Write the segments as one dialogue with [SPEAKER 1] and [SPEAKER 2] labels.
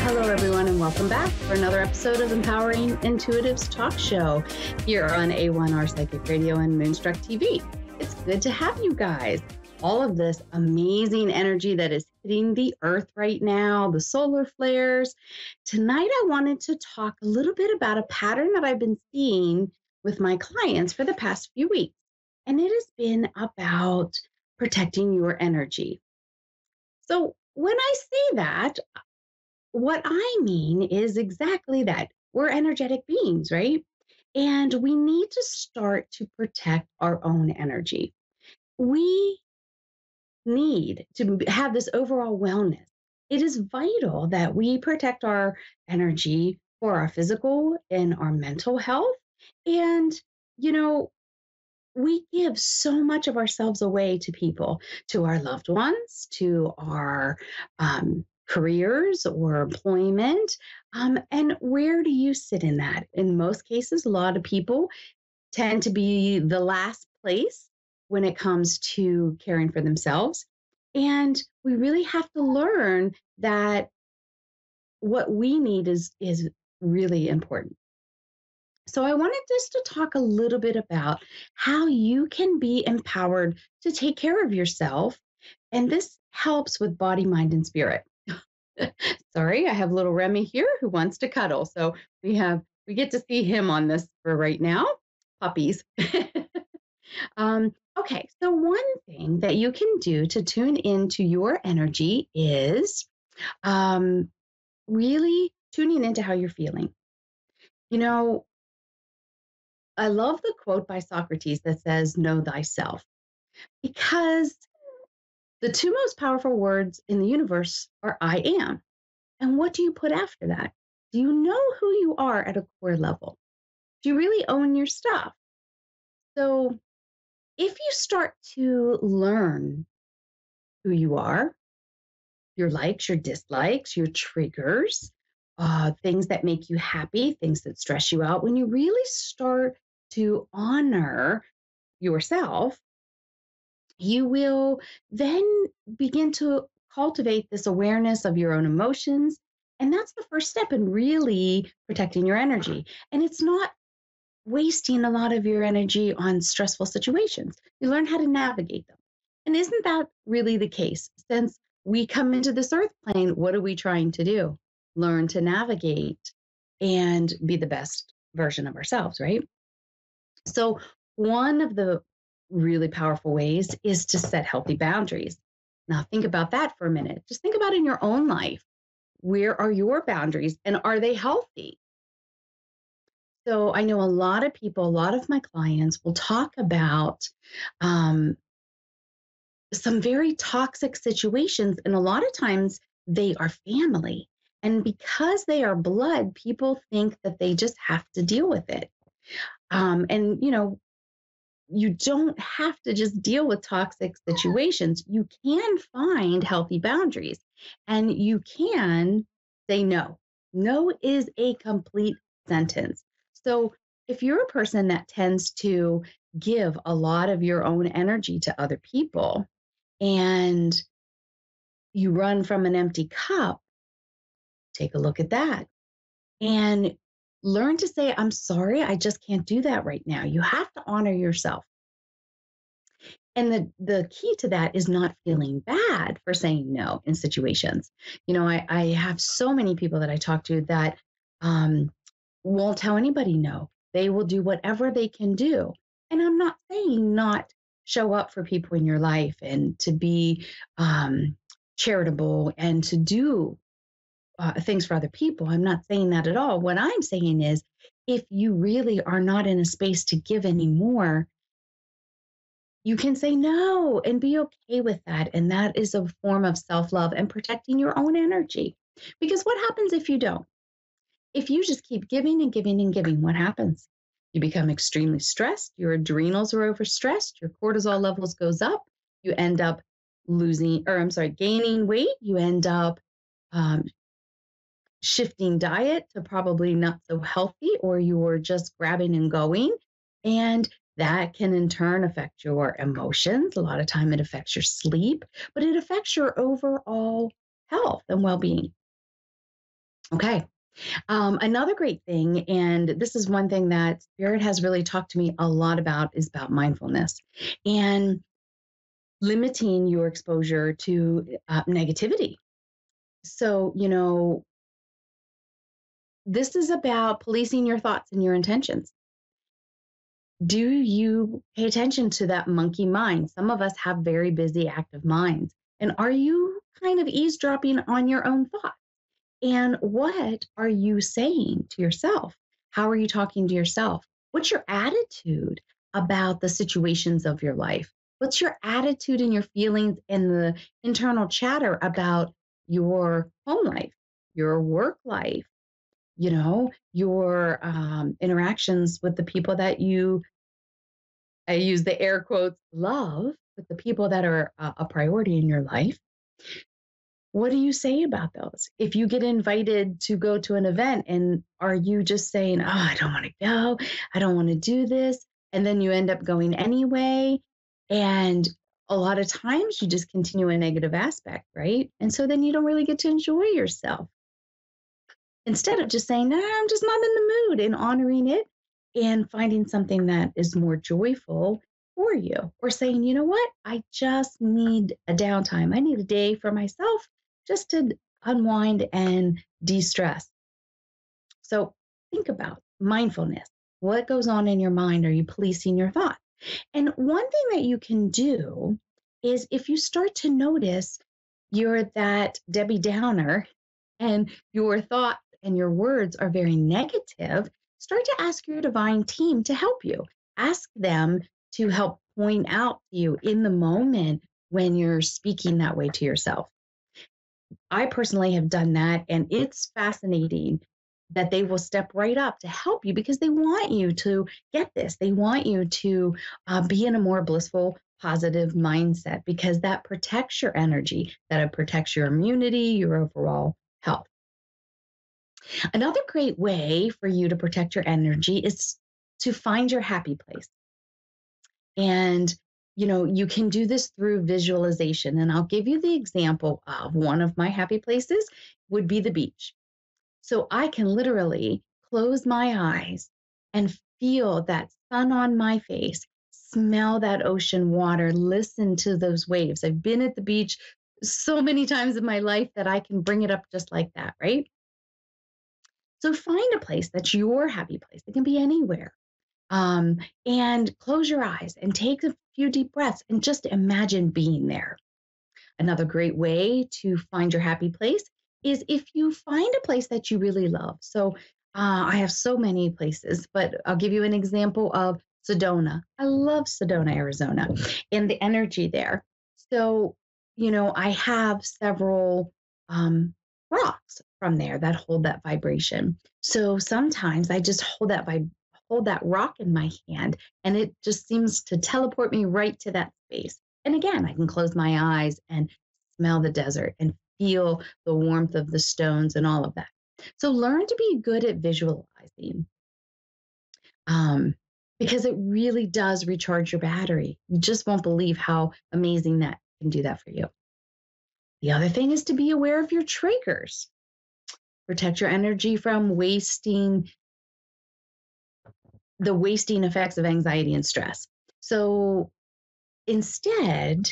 [SPEAKER 1] Hello, everyone, and welcome back for another episode of Empowering Intuitives Talk Show here on A1R Psychic Radio and Moonstruck TV. It's good to have you guys. All of this amazing energy that is hitting the earth right now, the solar flares. Tonight, I wanted to talk a little bit about a pattern that I've been seeing with my clients for the past few weeks, and it has been about protecting your energy. So when I say that, what I mean is exactly that. We're energetic beings, right? And we need to start to protect our own energy. We need to have this overall wellness. It is vital that we protect our energy for our physical and our mental health. And, you know, we give so much of ourselves away to people, to our loved ones, to our careers or employment. And where do you sit in that? In most cases, a lot of people tend to be the last place when it comes to caring for themselves. And we really have to learn that what we need is really important. So I wanted just to talk a little bit about how you can be empowered to take care of yourself. And this helps with body, mind, and spirit. Sorry, I have little Remy here who wants to cuddle. So we get to see him on this for right now. Puppies. Okay, so one thing that you can do to tune into your energy is really tuning into how you're feeling. You know, I love the quote by Socrates that says, "Know thyself," because the two most powerful words in the universe are I am. And what do you put after that? Do you know who you are at a core level? Do you really own your stuff? So if you start to learn who you are, your likes, your dislikes, your triggers, things that make you happy, things that stress you out, when you really start to honor yourself, you will then begin to cultivate this awareness of your own emotions. And that's the first step in really protecting your energy. And it's not wasting a lot of your energy on stressful situations. You learn how to navigate them. And isn't that really the case? Since we come into this earth plane, what are we trying to do? Learn to navigate and be the best version of ourselves, right? So, one of the really powerful ways is to set healthy boundaries. Now, think about that for a minute. Just think about in your own life. Where are your boundaries and are they healthy? So, I know a lot of people, a lot of my clients will talk about um, some very toxic situations, and a lot of times they are family. And because they are blood, people think that they just have to deal with it. And, you know, you don't have to just deal with toxic situations. You can find healthy boundaries and you can say no. No is a complete sentence. So if you're a person that tends to give a lot of your own energy to other people and you run from an empty cup, take a look at that and learn to say, I'm sorry, I just can't do that right now. You have to honor yourself. And the key to that is not feeling bad for saying no in situations. You know, I have so many people that I talk to that um, won't tell anybody no. They will do whatever they can do. And I'm not saying not show up for people in your life and to be charitable and to do things for other people. I'm not saying that at all. What I'm saying is if you really are not in a space to give anymore, you can say no and be okay with that. And that is a form of self love and protecting your own energy. Because what happens if you don't? If you just keep giving and giving and giving, what happens? You become extremely stressed. Your adrenals are overstressed. Your cortisol levels goes up. You end up gaining weight. You end up um, shifting diet to probably not so healthy, or you're just grabbing and going. And that can in turn affect your emotions. A lot of time it affects your sleep, but it affects your overall health and well-being. Okay. Another great thing, and this is one thing that Spirit has really talked to me a lot about, is about mindfulness and limiting your exposure to negativity. So, this is about policing your thoughts and your intentions. Do you pay attention to that monkey mind? Some of us have very busy, active minds. And are you kind of eavesdropping on your own thoughts? And what are you saying to yourself? How are you talking to yourself? What's your attitude about the situations of your life? What's your attitude and your feelings and the internal chatter about your home life, your work life, your interactions with the people that I use the air quotes, love, with the people that are a priority in your life? What do you say about those? If you get invited to go to an event, and are you just saying, "Oh, I don't want to go. I don't want to do this." And then you end up going anyway. And a lot of times you just continue a negative aspect, right? And so then you don't really get to enjoy yourself. Instead of just saying, "Nah, I'm just not in the mood," and honoring it and finding something that is more joyful for you, or saying, "You know what? I just need a downtime. I need a day for myself just to unwind and de stress." So think about mindfulness. What goes on in your mind? Are you policing your thoughts? And one thing that you can do is, if you start to notice you're that Debbie Downer and your thoughts and your words are very negative, start to ask your divine team to help you. Ask them to help point out to you in the moment when you're speaking that way to yourself. I personally have done that, and it's fascinating that they will step right up to help you because they want you to get this. They want you to be in a more blissful, positive mindset, because that protects your energy, that it protects your immunity, your overall health. Another great way for you to protect your energy is to find your happy place. And you can do this through visualization. And I'll give you the example of one of my happy places would be the beach. So I can literally close my eyes and feel that sun on my face, smell that ocean water, listen to those waves. I've been at the beach so many times in my life that I can bring it up just like that, right? So find a place that's your happy place. It can be anywhere. Um, and close your eyes and take a few deep breaths and just imagine being there. Another great way to find your happy place is if you find a place that you really love. So I have so many places, but I'll give you an example of Sedona. I love Sedona, Arizona, and the energy there. So, I have several rocks from there that hold that vibration. So sometimes I just hold that rock in my hand, and it just seems to teleport me right to that space. And again, I can close my eyes and smell the desert and feel the warmth of the stones and all of that. So learn to be good at visualizing, um, because it really does recharge your battery. You just won't believe how amazing that can do that for you. The other thing is to be aware of your triggers. Protect your energy from the wasting effects of anxiety and stress. So instead,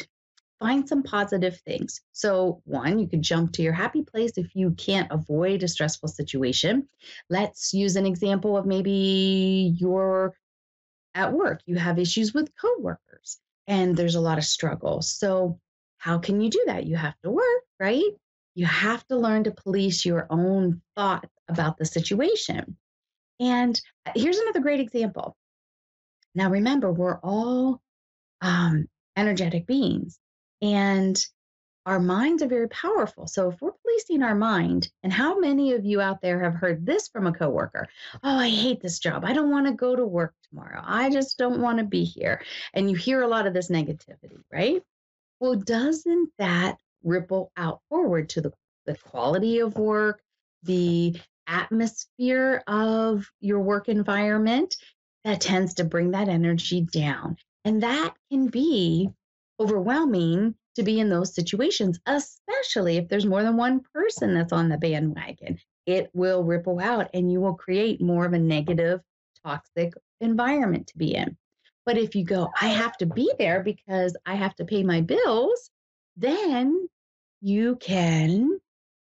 [SPEAKER 1] find some positive things. So, one, you could jump to your happy place if you can't avoid a stressful situation. Let's use an example of maybe you're at work, you have issues with coworkers, and there's a lot of struggle. So, how can you do that? You have to work, right? You have to learn to police your own thoughts about the situation. And here's another great example. Now, remember, we're all um, energetic beings, and our minds are very powerful. So if we're policing our mind, and how many of you out there have heard this from a coworker? "Oh, I hate this job. I don't want to go to work tomorrow. I just don't want to be here." And you hear a lot of this negativity, right? Well, doesn't that ripple out forward to the quality of work, the atmosphere of your work environment? That tends to bring that energy down. And that can be overwhelming to be in those situations, especially if there's more than one person that's on the bandwagon. it will ripple out and you will create more of a negative, toxic environment to be in. But if you go, I have to be there because I have to pay my bills, then you can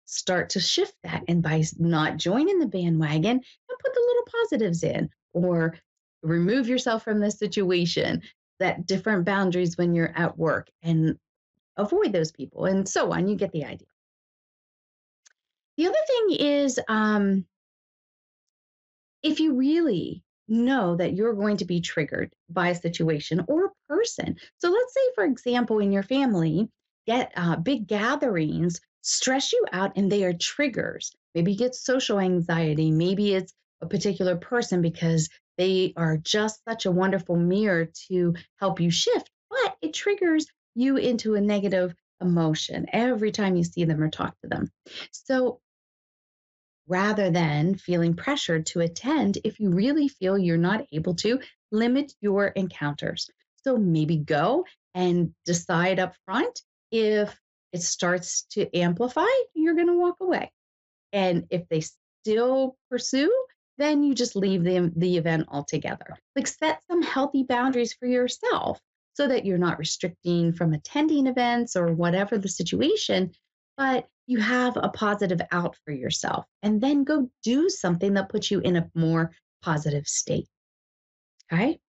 [SPEAKER 1] start to shift that. And by not joining the bandwagon, and put the little positives in, or remove yourself from the situation, that different boundaries when you're at work, and avoid those people, and so on. You get the idea. The other thing is, if you really know that you're going to be triggered by a situation or a person. So let's say, for example, in your family, get big gatherings stress you out and they are triggers. Maybe you get social anxiety. Maybe it's a particular person because they are just such a wonderful mirror to help you shift, but it triggers you into a negative emotion every time you see them or talk to them. So rather than feeling pressured to attend, if you really feel you're not able to, limit your encounters. So maybe go and decide up front, if it starts to amplify, you're going to walk away. And if they still pursue, then you just leave the event altogether. Like, set some healthy boundaries for yourself so that you're not restricting from attending events or whatever the situation, but you have a positive out for yourself. And then go do something that puts you in a more positive state. Okay.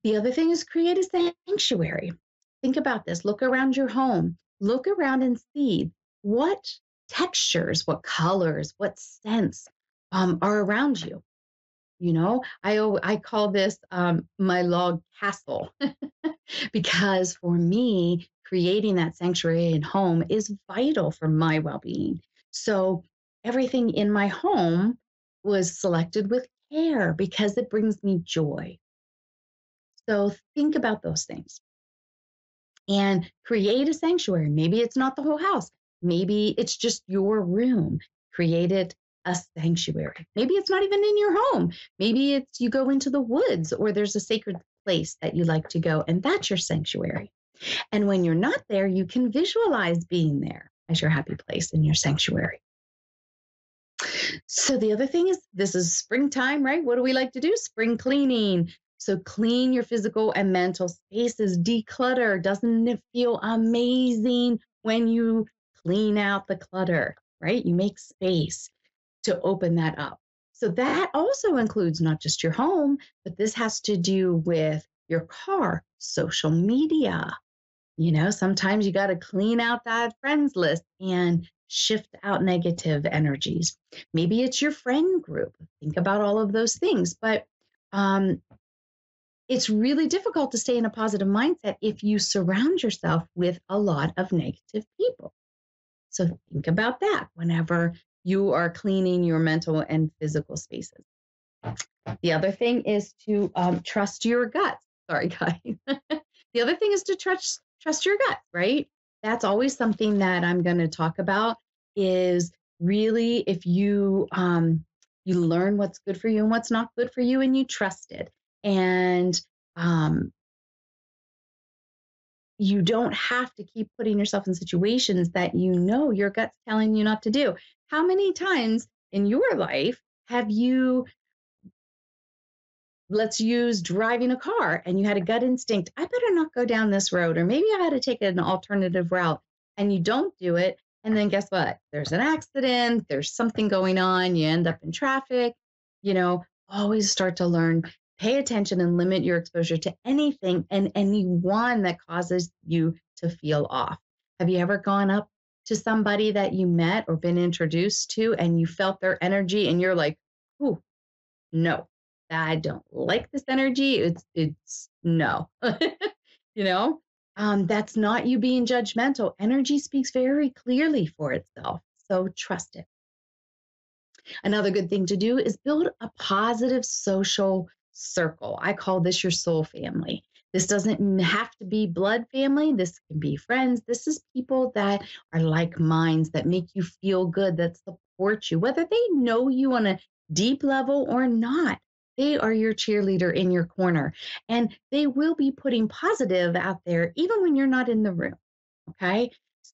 [SPEAKER 1] The other thing is, create a sanctuary. Think about this. Look around your home. Look around and see what textures, what colors, what scents are around you. I call this my log castle because for me, creating that sanctuary at home is vital for my well being. So everything in my home was selected with care because it brings me joy. So think about those things and create a sanctuary. Maybe it's not the whole house, maybe it's just your room. Create it a sanctuary. Maybe it's not even in your home. Maybe it's you go into the woods or there's a sacred place that you like to go, and that's your sanctuary. And when you're not there, you can visualize being there as your happy place in your sanctuary. So the other thing is, this is springtime, right? What do we like to do? Spring cleaning. So clean your physical and mental spaces, declutter. Doesn't it feel amazing when you clean out the clutter, right? You make space to open that up. So that also includes not just your home, but this has to do with your car, social media. Sometimes you got to clean out that friends list and shift out negative energies. Maybe it's your friend group. Think about all of those things. But um, it's really difficult to stay in a positive mindset if you surround yourself with a lot of negative people. So think about that whenever you are cleaning your mental and physical spaces. The other thing is to trust your gut. Sorry, guys. The other thing is to trust your gut, right? That's always something that I'm going to talk about. Is really, if you learn what's good for you and what's not good for you, and you trust it, and um, you don't have to keep putting yourself in situations that your gut's telling you not to do. How many times in your life have you, let's use driving a car, and you had a gut instinct, I better not go down this road, or maybe I had to take an alternative route, and you don't do it. And then guess what? There's an accident, there's something going on, you end up in traffic. Always start to learn, pay attention, and limit your exposure to anything and anyone that causes you to feel off. Have you ever gone up to somebody that you met or been introduced to, and you felt their energy and you're like, ooh, no, I don't like this energy. It's no. you know, that's not you being judgmental. Energy speaks very clearly for itself. So trust it. Another good thing to do is build a positive social circle. I call this your soul family. This doesn't have to be blood family. This can be friends. This is people that are like minds, that make you feel good, that support you, whether they know you on a deep level or not. They are your cheerleader in your corner, and they will be putting positive out there even when you're not in the room. Okay.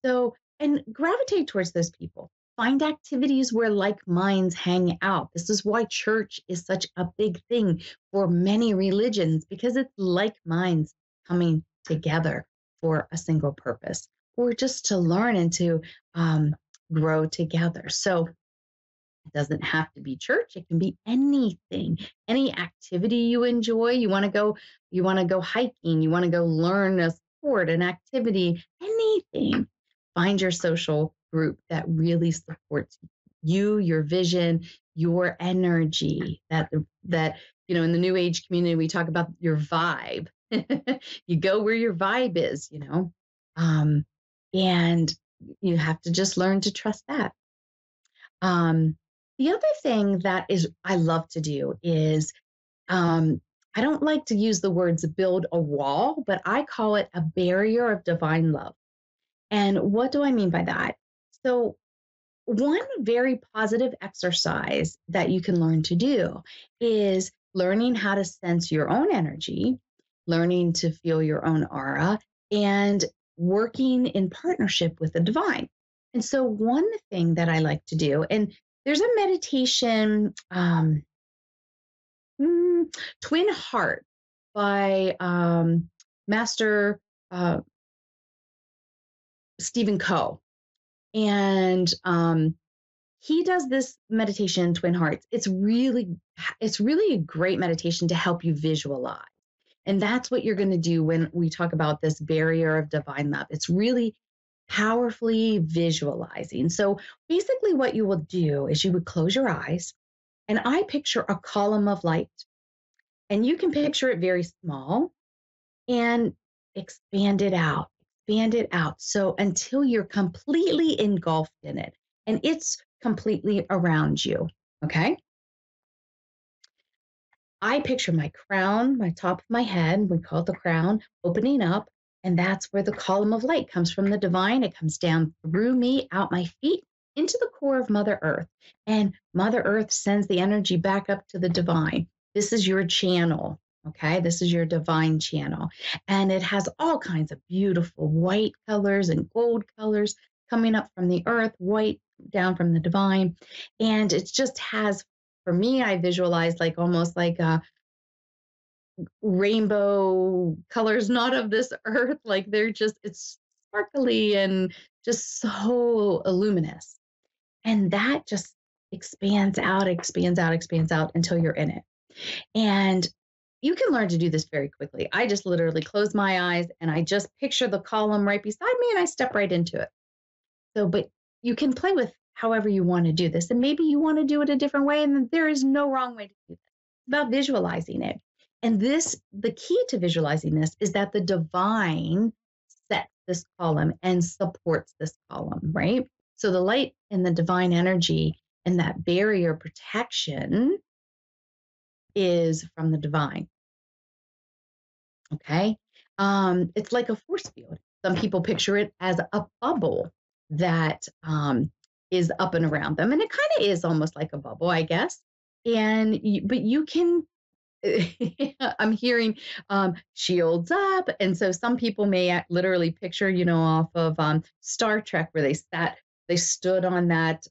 [SPEAKER 1] So, and gravitate towards those people. Find activities where like minds hang out. This is why church is such a big thing for many religions, because it's like minds coming together for a single purpose, or just to learn and to um, grow together. So it doesn't have to be church. It can be anything, any activity you enjoy. You want to go hiking, you want to go learn a sport, an activity, anything. Find your social group that really supports you, your vision, your energy. In the new age community, we talk about your vibe. You go where your vibe is. Um, and you have to just learn to trust that. Um, the other thing that is I love to do is um, I don't like to use the words build a wall, but I call it a barrier of divine love. And what do I mean by that? So, one very positive exercise that you can learn to do is learning how to sense your own energy, learning to feel your own aura, and working in partnership with the divine. And so, one thing that I like to do, and there's a meditation, Twin Heart by Master uh, Stephen Coe. And he does this meditation, Twin Hearts. It's really a great meditation to help you visualize. And that's what you're going to do when we talk about this barrier of divine love. It's really powerfully visualizing. So basically, what you will do is you would close your eyes, and I picture a column of light, and you can picture it very small and expand it out. So until you're completely engulfed in it and it's completely around you. Okay. I picture my crown, my top of my head, we call it the crown, opening up. And that's where the column of light comes from the divine. It comes down through me, out my feet, into the core of Mother Earth. And Mother Earth sends the energy back up to the divine. This is your channel. Okay. This is your divine channel. And it has all kinds of beautiful white colors and gold colors coming up from the earth, white down from the divine. And it just has, for me, I visualize like almost like a rainbow colors, not of this earth. Like it's sparkly and just so luminous. And that just expands out, expands out, expands out until you're in it. And you can learn to do this very quickly. I just literally close my eyes and I just picture the column right beside me and I step right into it. So, but you can play with however you want to do this. And maybe you want to do it a different way. And there is no wrong way to do this. It's about visualizing it. And the key to visualizing this is that the divine sets this column and supports this column, right? So the light and the divine energy and that barrier protection is from the divine. Okay. It's like a force field. Some people picture it as a bubble that is up and around them. And it kind of is almost like a bubble, I guess. But you can, I'm hearing shields up. And so some people may literally picture, off of Star Trek where they stood on that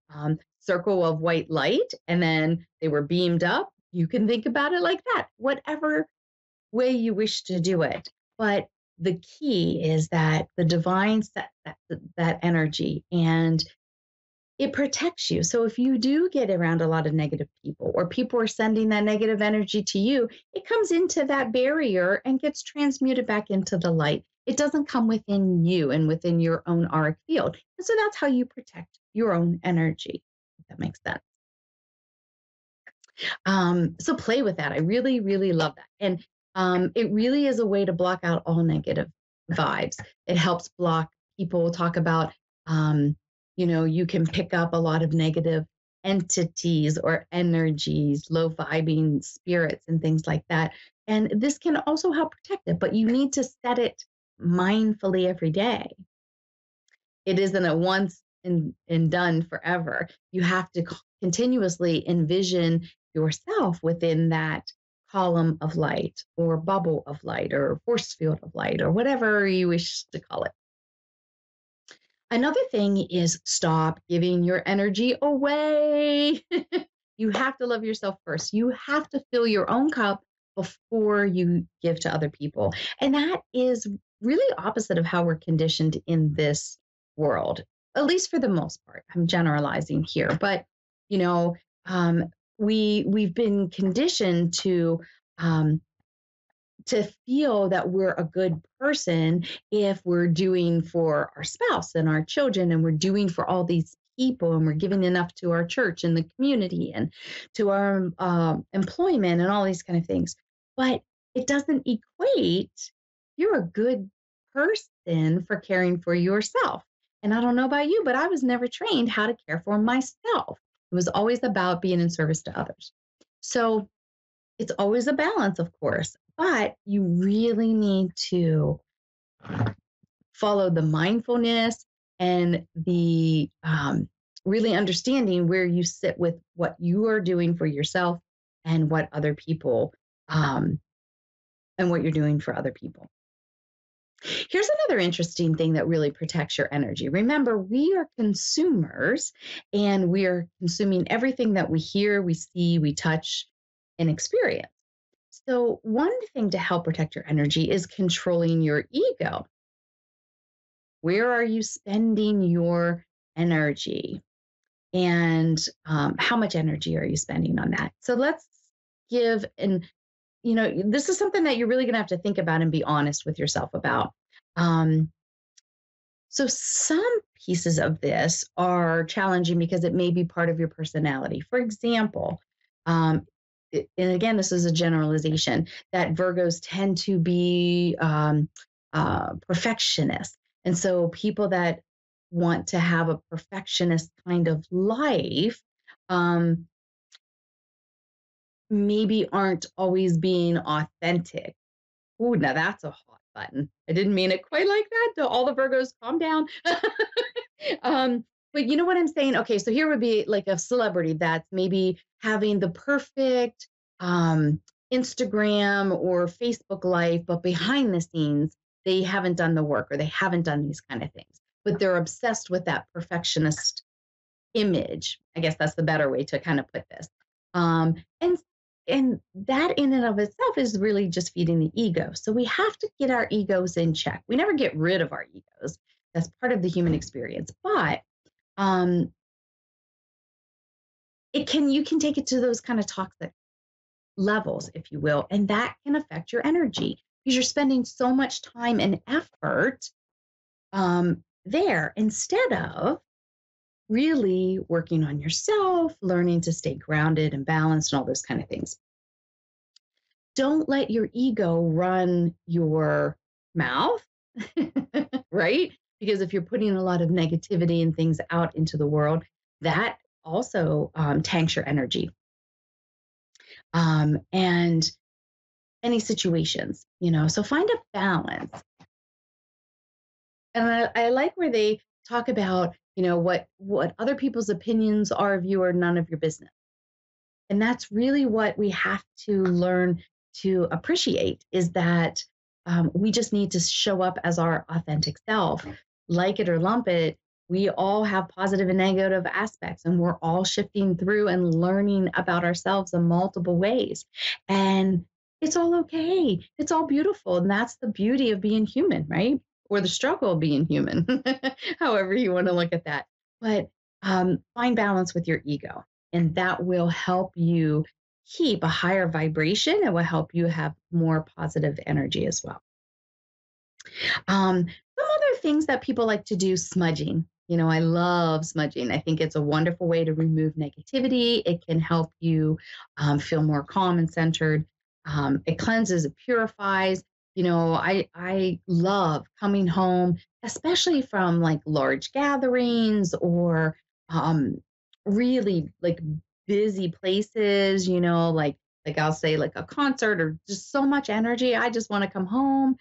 [SPEAKER 1] circle of white light and then they were beamed up. You can think about it like that, whatever way you wish to do it. But the key is that the divine sets that energy and it protects you. So if you do get around a lot of negative people or people are sending that negative energy to you, it comes into that barrier and gets transmuted back into the light. It doesn't come within you and within your own auric field. And so that's how you protect your own energy, if that makes sense. So play with that. I really, really love that. And it really is a way to block out all negative vibes. It helps block people talk about, you can pick up a lot of negative entities or energies, low vibing spirits and things like that. And this can also help protect it, but you need to set it mindfully every day. It isn't a once and done forever. You have to continuously envision yourself within that column of light or bubble of light or force field of light or whatever you wish to call it. Another thing is stop giving your energy away. You have to love yourself first. You have to fill your own cup before you give to other people. And that is really opposite of how we're conditioned in this world, at least for the most part. I'm generalizing here, but you know, um, we've been conditioned um, to feel that we're a good person if we're doing for our spouse and our children, and we're doing for all these people, and we're giving enough to our church and the community and to our employment and all these kind of things. But it doesn't equate you're a good person for caring for yourself. And I don't know about you, but I was never trained how to care for myself. It was always about being in service to others. So it's always a balance, of course, but you really need to follow the mindfulness and the really understanding where you sit with what you are doing for yourself and what other people um, and what you're doing for other people. Here's another interesting thing that really protects your energy. Remember, we are consumers and we are consuming everything that we hear, we see, we touch, and experience. So, one thing to help protect your energy is controlling your ego. Where are you spending your energy? And how much energy are you spending on that? So, let's give, and this is something that you're really going to have to think about and be honest with yourself about. Um, so, some pieces of this are challenging because it may be part of your personality. For example, um, and again, this is a generalization, that Virgos tend to be perfectionists. And so, people that want to have a perfectionist kind of life um, maybe aren't always being authentic. Ooh, now that's a hot button. I didn't mean it quite like that. Do all the Virgos calm down? um, but you know what I'm saying? Okay, so here would be like a celebrity that's maybe having the perfect um, Instagram or Facebook life, but behind the scenes, they haven't done the work or they haven't done these kind of things. But they're obsessed with that perfectionist image. I guess that's the better way to kind of put this. Um, and and that in and of itself is really just feeding the ego. So we have to get our egos in check. We never get rid of our egos. That's part of the human experience. But um, you can take it to those kind of toxic levels, if you will, and that can affect your energy because you're spending so much time and effort there instead of really working on yourself, learning to stay grounded and balanced and all those kind of things. Don't let your ego run your mouth, right? Because if you're putting a lot of negativity and things out into the world, that also tanks your energy. And any situations, so find a balance. And I like where they talk about, what other people's opinions are of you are none of your business. And that's really what we have to learn to appreciate is that we just need to show up as our authentic self. Like it or lump it, we all have positive and negative aspects, and we're all shifting through and learning about ourselves in multiple ways. And it's all okay. It's all beautiful. And that's the beauty of being human, right? Or the struggle of being human, however you want to look at that. But find balance with your ego, and that will help you keep a higher vibration. It will help you have more positive energy as well. Some other things that people like to do, smudging. I love smudging. I think it's a wonderful way to remove negativity. It can help you feel more calm and centered. It cleanses, it purifies. I love coming home, especially from like large gatherings or really like busy places, like I'll say like a concert or just so much energy. I just want to come home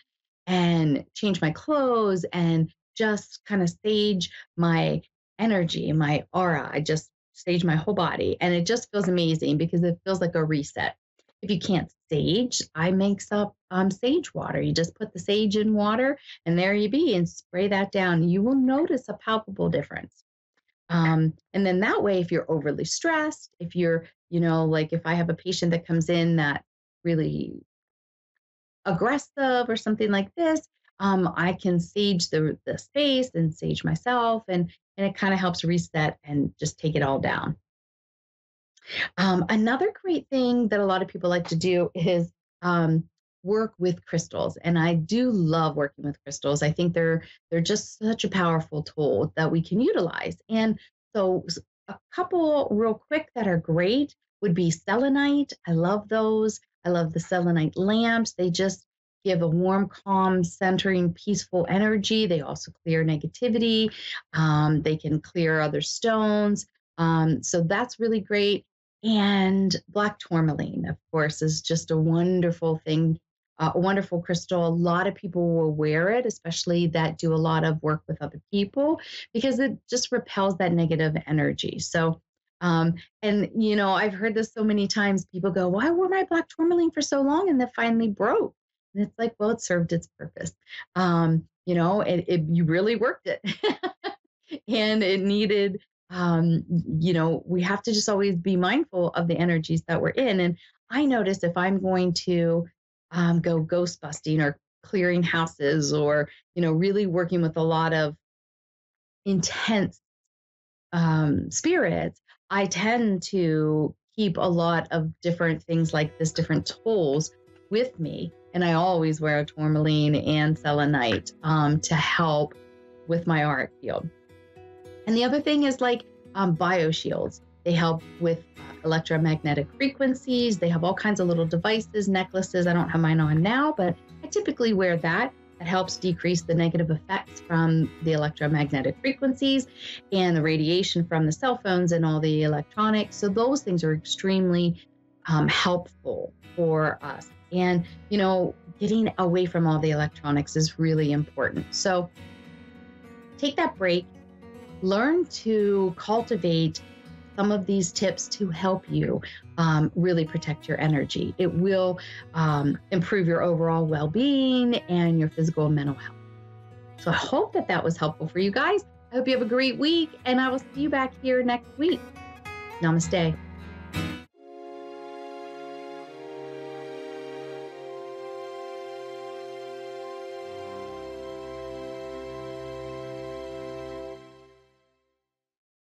[SPEAKER 1] and change my clothes and just kind of stage my energy, my aura. I just stage my whole body and it just feels amazing because it feels like a reset. If you can't sage, I mix up sage water. You just put the sage in water, and there you be, and spray that down. You will notice a palpable difference. And then that way, if you're overly stressed, if you're, like if I have a patient that comes in that really aggressive or something like this, I can sage the space and sage myself, and it kind of helps reset and just take it all down. Another great thing that a lot of people like to do is work with crystals, and I do love working with crystals. I think they're just such a powerful tool that we can utilize. And so, a couple real quick that are great would be selenite. I love those. I love the selenite lamps. They just give a warm, calm, centering, peaceful energy. They also clear negativity. They can clear other stones. So that's really great. And black tourmaline, of course, is just a wonderful thing, a wonderful crystal. A lot of people will wear it, especially that do a lot of work with other people, because it just repels that negative energy. So, um, and I've heard this so many times. People go, "Why wore my black tourmaline for so long?" And then finally broke. And it's like, well, it served its purpose. You really worked it, and it needed we have to just always be mindful of the energies that we're in. And I notice if I'm going to go ghost busting or clearing houses, or, really working with a lot of intense spirits, I tend to keep a lot of different things like this, different tools with me. And I always wear a tourmaline and selenite to help with my art field. And the other thing is like bioshields. They help with electromagnetic frequencies. They have all kinds of little devices, necklaces. I don't have mine on now, but I typically wear that. That helps decrease the negative effects from the electromagnetic frequencies and the radiation from the cell phones and all the electronics. So those things are extremely helpful for us. And, getting away from all the electronics is really important. So take that break. Learn to cultivate some of these tips to help you really protect your energy. It will improve your overall well-being and your physical and mental health. So I hope that was helpful for you guys. I hope you have a great week, and I will see you back here next week. Namaste.